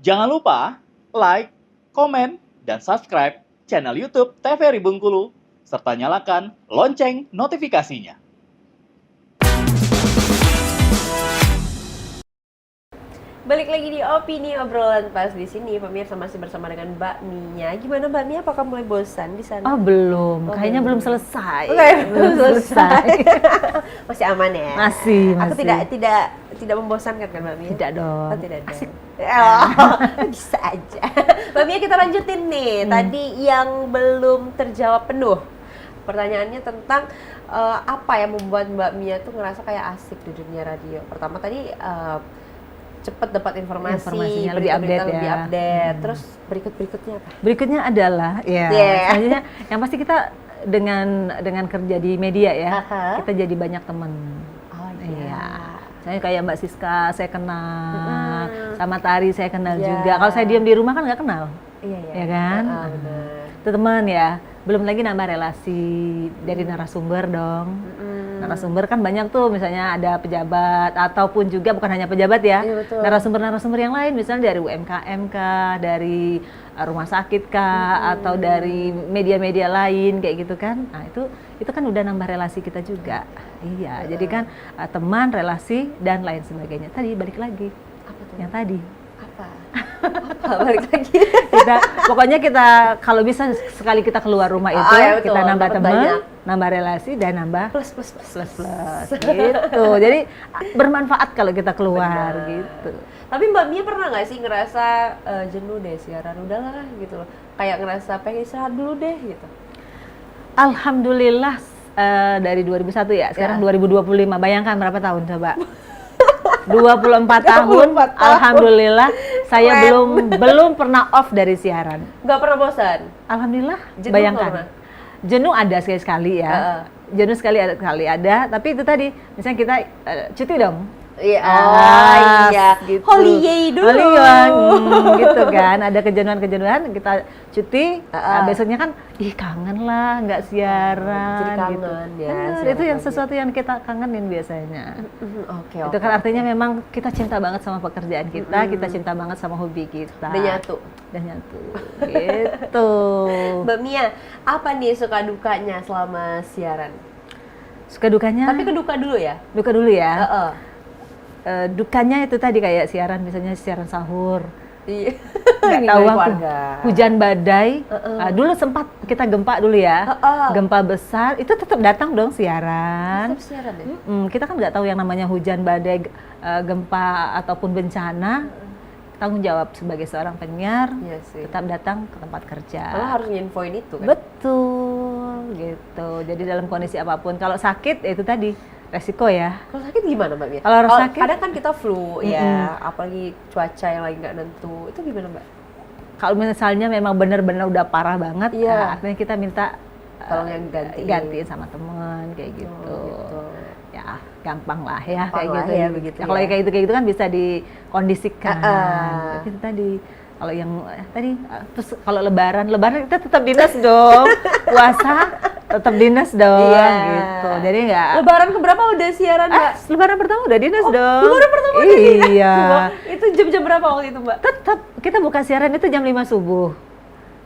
Jangan lupa like, komen, dan subscribe channel YouTube TVRI Bengkulu, serta nyalakan lonceng notifikasinya. Balik lagi di Opini Obrolan Pas di sini, pemirsa masih bersama dengan Mbak Mia. Gimana Mbak Mia? Apakah mulai bosan di sana? Oh belum, kayaknya belum selesai. Belum selesai. Masih aman ya? Masih. Aku tidak membosankan kan Mbak Mia? Tidak dong. Oh, tidak dong. Oh, bisa aja. Mbak Mia, kita lanjutin nih. Tadi yang belum terjawab penuh. Pertanyaannya tentang apa yang membuat Mbak Mia tuh ngerasa kayak asik di dunia radio. Pertama tadi cepet dapat informasinya lebih update. Terus berikutnya apa? Berikutnya adalah selanjutnya yang pasti kita dengan kerja di media ya, kita jadi banyak teman. Oh iya. Saya kayak Mbak Siska saya kenal, sama Tari saya kenal juga. Kalau saya diam di rumah kan nggak kenal. Iya. Ya kan? Itu teman ya. Belum lagi nambah relasi dari narasumber dong. Narasumber kan banyak tuh, misalnya ada pejabat ataupun juga bukan hanya pejabat ya, narasumber yang lain, misalnya dari UMKM kah, dari rumah sakit kah, atau dari media-media lain kayak gitu kan. Nah itu kan udah nambah relasi kita juga. Iya, jadi kan teman, relasi dan lain sebagainya. Tadi balik lagi. Apa tuh? Yang tadi. Apa balik lagi? Pokoknya kita kalau bisa sekali kita keluar rumah itu kita nambah teman, nambah relasi dan nambah plus gitu. Jadi bermanfaat kalau kita keluar gitu. Tapi Mbak Mia pernah nggak sih ngerasa jenuh deh siaran, udahlah gitu loh, kayak ngerasa pengen istirahat dulu deh gitu? Alhamdulillah dari 2001 ya, sekarang 2025. Bayangkan berapa tahun coba? 24 tahun. Alhamdulillah saya belum pernah off dari siaran. Nggak pernah bosan? Alhamdulillah. Jenuh bayangkan. Jenuh ada sekali ya. Jenuh sekali ada, tapi itu tadi misalnya kita cuti dong. Iya. Gitu. Holiday dulu. Gitu kan. Ada kejenuhan kita cuti. Besoknya kan, kangen lah, nggak siaran. Jadi kangen gitu. ya. Itu yang sesuatu yang kita kangenin biasanya. Oke. Itu kan artinya memang kita cinta banget sama pekerjaan kita cinta banget sama hobi kita. Dan nyatu. Gitu. Mbak Mia, apa nih suka dukanya selama siaran? Suka dukanya? Tapi ke duka dulu ya. Duka dulu ya. Dukanya itu tadi kayak siaran, misalnya siaran sahur. Iya. Nggak tahu aku. Hujan badai. Dulu sempat kita gempa dulu ya. Gempa besar itu tetap datang dong siaran. Tetap siaran ya? Kita kan nggak tahu yang namanya hujan badai, gempa ataupun bencana. Tanggung jawab sebagai seorang penyiar, tetap datang ke tempat kerja. Malah harus nginfoin itu kan? Betul, gitu. Jadi dalam kondisi apapun, kalau sakit itu tadi resiko ya. Kalau sakit gimana Mbak Mia? Kalau sakit, kadang kan kita flu ya, apalagi cuaca yang lagi nggak nentu. Itu gimana Mbak? Kalau misalnya memang benar-benar udah parah banget, artinya kita minta tolong yang gantiin sama teman kayak gitu. Ya gampang lah ya kayak gitu ya begitu. Kalau kayak gitu kan bisa dikondisikan. Tapi itu tadi kalau yang tadi terus kalau lebaran kita tetap dinas dong. Puasa tetap dinas dong gitu. Jadi enggak. Lebaran keberapa udah siaran Mbak? Lebaran pertama udah dinas dong. Lebaran pertama iya. Itu jam-jam berapa waktu itu Mbak? Tetap kita buka siaran itu jam 5 subuh.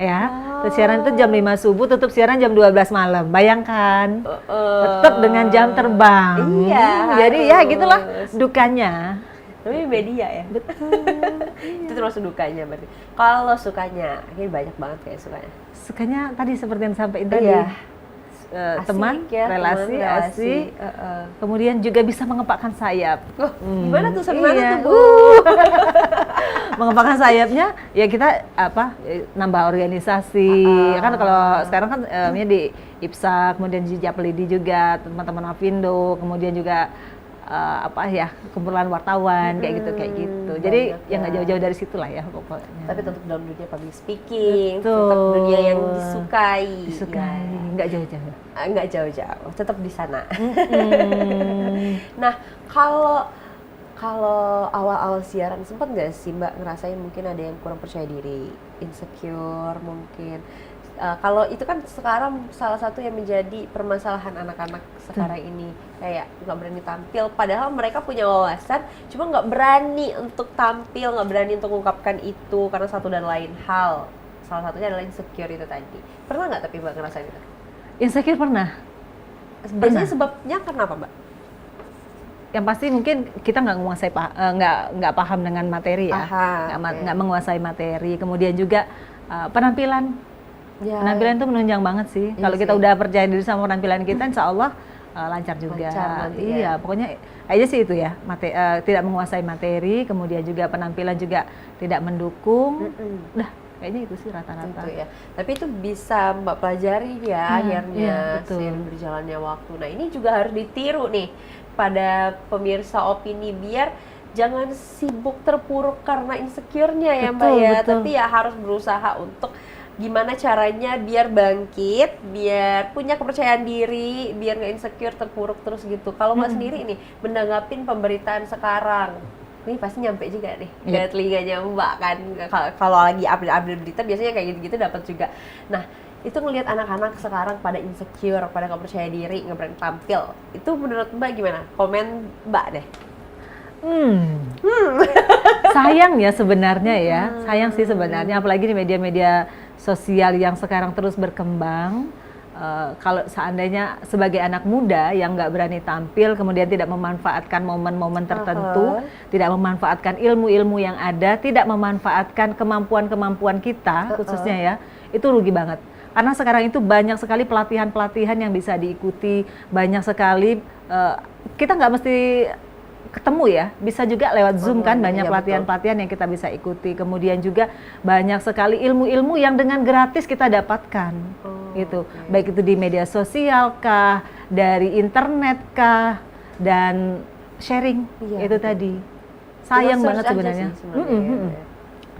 Ya, siaran itu jam 5 subuh, tutup siaran jam 12 malam. Bayangkan, tetap dengan jam terbang. Iya. Jadi ya gitulah dukanya. Tapi media ya. Betul. Itu termasuk dukanya berarti. Kalau sukanya, ini banyak banget kayak sukanya. Sukanya tadi seperti yang sampaikan tadi. Teman, ya, relasi. Kemudian juga bisa mengepakkan sayap. Gimana tuh sebenarnya tuh Bu? Mengepakkan sayapnya ya kita nambah organisasi. Kan kalau sekarang kan di IPSA, kemudian di Japelidi juga, teman-teman Avindo, kemudian juga kumpulan wartawan kayak gitu. Jadi ya nggak jauh-jauh dari situ lah ya pokoknya. Tapi tetap dalam dunia public speaking, tetap dunia yang disukai, nggak jauh-jauh. Nggak jauh-jauh, tetap di sana. Nah, kalau awal-awal siaran sempat nggak sih Mbak ngerasain mungkin ada yang kurang percaya diri, insecure mungkin, Kalau itu kan sekarang salah satu yang menjadi permasalahan anak-anak sekarang ini, kayak nggak berani tampil, padahal mereka punya wawasan, cuma nggak berani untuk tampil, nggak berani untuk mengungkapkan itu karena satu dan lain hal. Salah satunya adalah insecure itu tadi. Pernah nggak tapi Mbak ngerasain itu? Insecure pernah. Biasanya sebabnya kenapa Mbak? Yang pasti mungkin kita nggak menguasai nggak paham dengan materi ya, nggak menguasai materi. Kemudian juga penampilan. Ya. Penampilan itu menunjang banget sih. Kalau kita udah percaya diri sama penampilan kita, insya Allah lancar juga. Iya, pokoknya aja sih itu ya. Tidak menguasai materi, kemudian juga penampilan juga tidak mendukung. Udah, kayaknya itu sih rata-rata. Ya. Tapi itu bisa Mbak pelajari ya akhirnya seiring berjalannya waktu. Nah ini juga harus ditiru nih pada pemirsa opini, biar jangan sibuk terpuruk karena insecure-nya ya Mbak ya. Tapi ya harus berusaha untuk gimana caranya biar bangkit, biar punya kepercayaan diri, biar nggak insecure terpuruk terus gitu. Kalau Mbak sendiri nih menanggapin pemberitaan sekarang, ini pasti nyampe juga nih ke telinganya Mbak kan. Kalau lagi update berita biasanya kayak gitu-gitu dapat juga. Nah itu ngelihat anak-anak sekarang pada insecure, pada nggak percaya diri, nggak berani tampil. Itu menurut Mbak gimana? Komen Mbak deh. Sayang ya sebenarnya ya, sayang sih sebenarnya, apalagi di media-media sosial yang sekarang terus berkembang. Kalau seandainya sebagai anak muda yang nggak berani tampil, kemudian tidak memanfaatkan momen-momen tertentu, tidak memanfaatkan ilmu-ilmu yang ada, tidak memanfaatkan kemampuan-kemampuan kita khususnya ya, itu rugi banget. Karena sekarang itu banyak sekali pelatihan-pelatihan yang bisa diikuti, banyak sekali, kita nggak mesti ketemu ya, bisa juga lewat Zoom kan, banyak pelatihan-pelatihan yang kita bisa ikuti. Kemudian juga banyak sekali ilmu-ilmu yang dengan gratis kita dapatkan, gitu. Baik itu di media sosial kah, dari internet kah, dan sharing itu tadi. Sayang banget sebenarnya.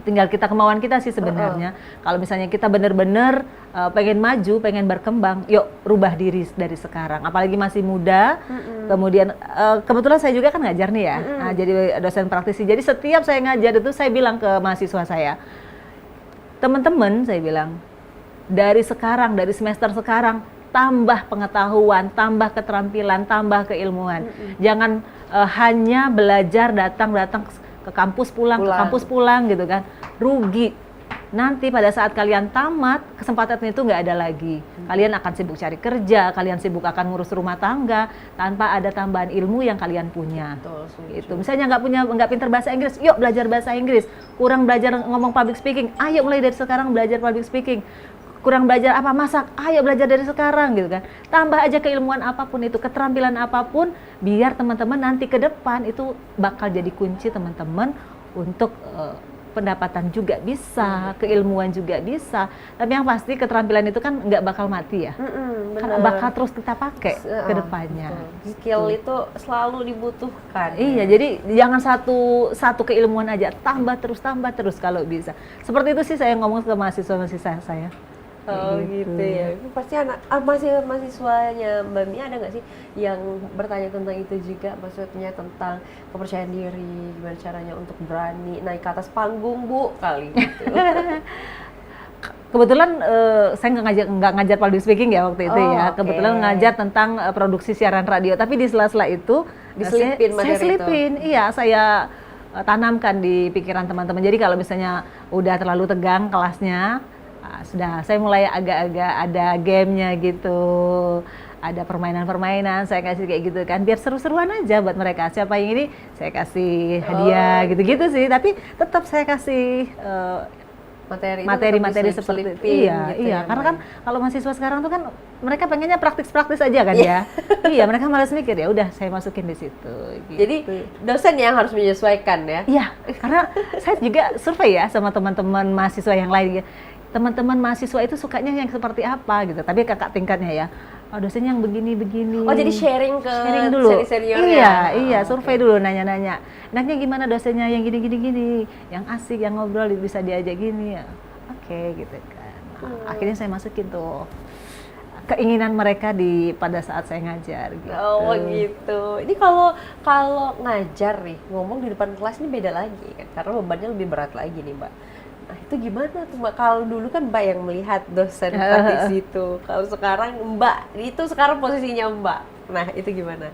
Tinggal kita kemauan kita sih sebenarnya. Kalau misalnya kita benar-benar pengen maju, pengen berkembang, yuk rubah diri dari sekarang. Apalagi masih muda. Kemudian kebetulan saya juga kan ngajar nih ya. Nah, jadi dosen praktisi. Jadi setiap saya ngajar itu saya bilang ke mahasiswa saya, teman-teman saya bilang, dari sekarang, dari semester sekarang, tambah pengetahuan, tambah keterampilan, tambah keilmuan. Jangan hanya belajar datang ke kampus pulang, ke kampus pulang gitu kan, rugi. Nanti pada saat kalian tamat, kesempatan itu nggak ada lagi. Kalian akan sibuk cari kerja, kalian sibuk akan ngurus rumah tangga tanpa ada tambahan ilmu yang kalian punya. Gitu. Misalnya nggak pintar bahasa Inggris, yuk belajar bahasa Inggris. Kurang belajar ngomong public speaking, ayo mulai dari sekarang belajar public speaking. Kurang belajar apa, masak, ayo belajar dari sekarang gitu kan. Tambah aja keilmuan apapun itu, keterampilan apapun, biar teman-teman nanti ke depan itu bakal jadi kunci teman-teman untuk pendapatan juga bisa, keilmuan juga bisa. Tapi yang pasti keterampilan itu kan nggak bakal mati ya, karena bakal terus kita pakai ke depannya. Skill itu selalu dibutuhkan. Iya, jadi jangan satu keilmuan aja, tambah terus kalau bisa. Seperti itu sih saya ngomong ke mahasiswa saya. Oh gitu ya. Pasti mahasiswanya Mbak Mia ada nggak sih yang bertanya tentang itu juga, maksudnya tentang kepercayaan diri, gimana caranya untuk berani naik ke atas panggung Bu kali gitu. Kebetulan saya nggak ngajar public speaking ya waktu itu ya. Kebetulan ngajar tentang produksi siaran radio, tapi di sela-sela itu saya selipin. Iya, saya tanamkan di pikiran teman-teman. Jadi kalau misalnya udah terlalu tegang kelasnya, sudah saya mulai agak-agak ada gamenya gitu, ada permainan-permainan saya kasih kayak gitu kan, biar seru-seruan aja buat mereka. Siapa yang ini saya kasih hadiah gitu-gitu sih, tapi tetap saya kasih materi-materi seperti itu. Iya, gitu ya, karena kan kalau mahasiswa sekarang tuh kan mereka pengennya praktis-praktis aja kan ya. Iya, mereka malas mikir, ya udah saya masukin di situ. Gitu. Jadi dosen yang harus menyesuaikan ya. Iya, karena saya juga survei ya sama teman-teman mahasiswa yang lain. Teman-teman mahasiswa itu sukanya yang seperti apa gitu. Tapi kakak tingkatnya ya, dosen yang begini-begini. Oh, jadi sharing dulu. Senior-seniornya. Iya, survei dulu, nanya-nanya. Enaknya gimana dosennya yang gini-gini, yang asik, yang ngobrol bisa diajak gini ya. Oke, gitu kan. Nah, akhirnya saya masukin tuh keinginan mereka pada saat saya ngajar gitu. Oh gitu. Ini kalau ngajar nih, ngomong di depan kelas ini beda lagi kan, karena bebannya lebih berat lagi nih Mbak. Nah, itu gimana tuh Mbak? Kalau dulu kan Mbak yang melihat dosen praktis itu. Kalau sekarang Mbak, itu sekarang posisinya Mbak. Nah, itu gimana?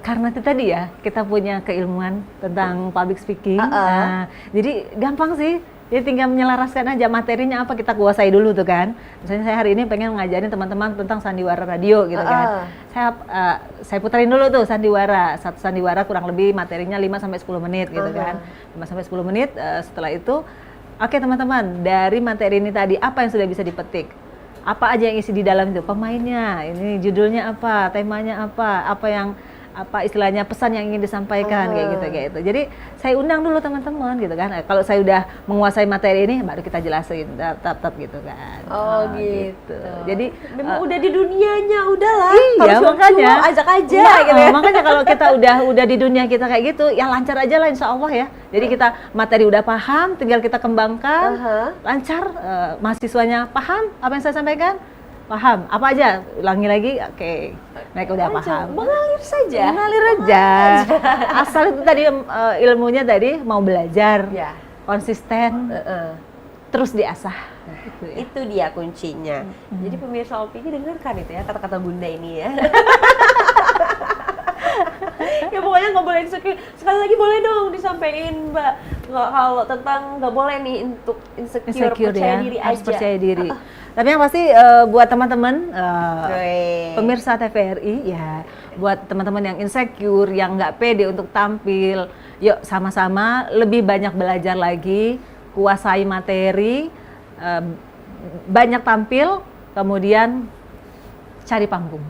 Karena itu tadi ya, kita punya keilmuan tentang public speaking. Nah, jadi gampang sih. Jadi tinggal menyelaraskan aja materinya apa kita kuasai dulu tuh kan. Misalnya saya hari ini pengen ngajarin teman-teman tentang sandiwara radio gitu kan. Saya puterin dulu tuh sandiwara. Satu sandiwara kurang lebih materinya 5 sampai 10 menit gitu kan. 5 sampai 10 menit setelah itu oke teman-teman, dari materi ini tadi apa yang sudah bisa dipetik? Apa aja yang isi di dalam itu? Pemainnya, ini judulnya apa, temanya apa istilahnya pesan yang ingin disampaikan kayak gitu. Jadi saya undang dulu teman-teman gitu kan. Kalau saya udah menguasai materi ini baru kita jelasin tap gitu kan. Gitu. Jadi memang udah di dunianya udahlah. Iya, makanya ajak aja ya, gitu ya. makanya kalau kita udah di dunia kita kayak gitu, ya lancar aja lah insya Allah ya. Jadi kita materi udah paham, tinggal kita kembangkan, lancar. Mahasiswanya paham apa yang saya sampaikan? Paham, apa aja? Ulangi lagi, oke. Mereka udah paham. Mengalir saja. Mengalir aja. Asal itu tadi ilmunya tadi mau belajar, konsisten, terus diasah. Itu dia kuncinya. Jadi pemirsa Opini dengarkan itu ya kata-kata Bunda ini ya. Ya pokoknya nggak boleh insecure. Sekali lagi boleh dong disampaikan Mbak. Kalau tentang nggak boleh nih untuk insecure percaya ya, diri harus aja. percaya diri. Tapi yang pasti buat teman-teman pemirsa TVRI ya, buat teman-teman yang insecure, yang nggak pede untuk tampil, yuk sama-sama lebih banyak belajar lagi, kuasai materi, banyak tampil, kemudian cari panggung.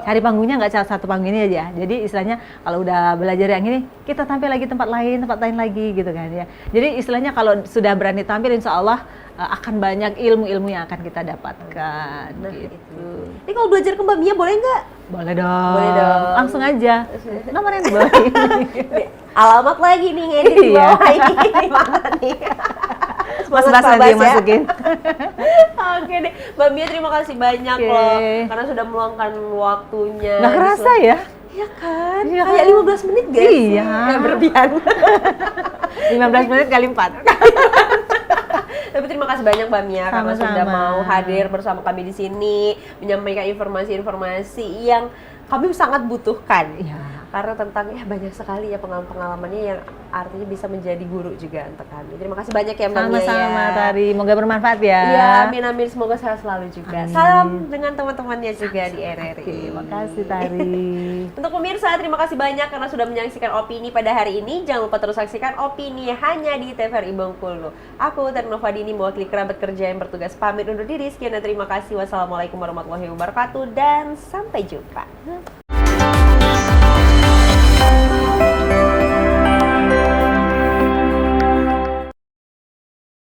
Cari panggungnya nggak satu panggung ini aja. Jadi istilahnya kalau udah belajar yang ini, kita tampil lagi tempat lain lagi gitu kan ya. Jadi istilahnya kalau sudah berani tampil, insya Allah akan banyak ilmu-ilmu yang akan kita dapatkan. Gitu. Ini kalau belajar ke Mbak Mia boleh nggak? Boleh dong. Boleh dong. Langsung aja. Nomor yang di bawah ini. Alamat lagi nih ngedit di bawah ini. Mana nih? Mas Bas nanti yang masukin. Oke deh, Mbak Mia terima kasih banyak loh karena sudah meluangkan waktunya. Nggak kerasa ya? Iya kan? Iya Kayak 15 menit guys. Iya. Nggak berlebihan. 15 menit kali 4. Tapi terima kasih banyak Mbak Mia karena Sama-sama. sudah mau hadir bersama kami di sini menyampaikan informasi-informasi yang kami sangat butuhkan. Iya. Karena tentang banyak sekali ya pengalaman-pengalamannya yang artinya bisa menjadi guru juga untuk kami. Terima kasih banyak ya Mbak Mia. Sama-sama Tari, moga bermanfaat ya. Iya, amin semoga sehat selalu juga. Amin. Salam dengan teman-temannya juga di RRI. Terima kasih Tari. Untuk pemirsa, terima kasih banyak karena sudah menyaksikan opini pada hari ini. Jangan lupa terus saksikan opini hanya di TVRI Bengkulu. Aku Ternova Dini mewakili kerabat kerja yang bertugas pamit undur diri. Sekian dan terima kasih. Wassalamualaikum warahmatullahi wabarakatuh dan sampai jumpa.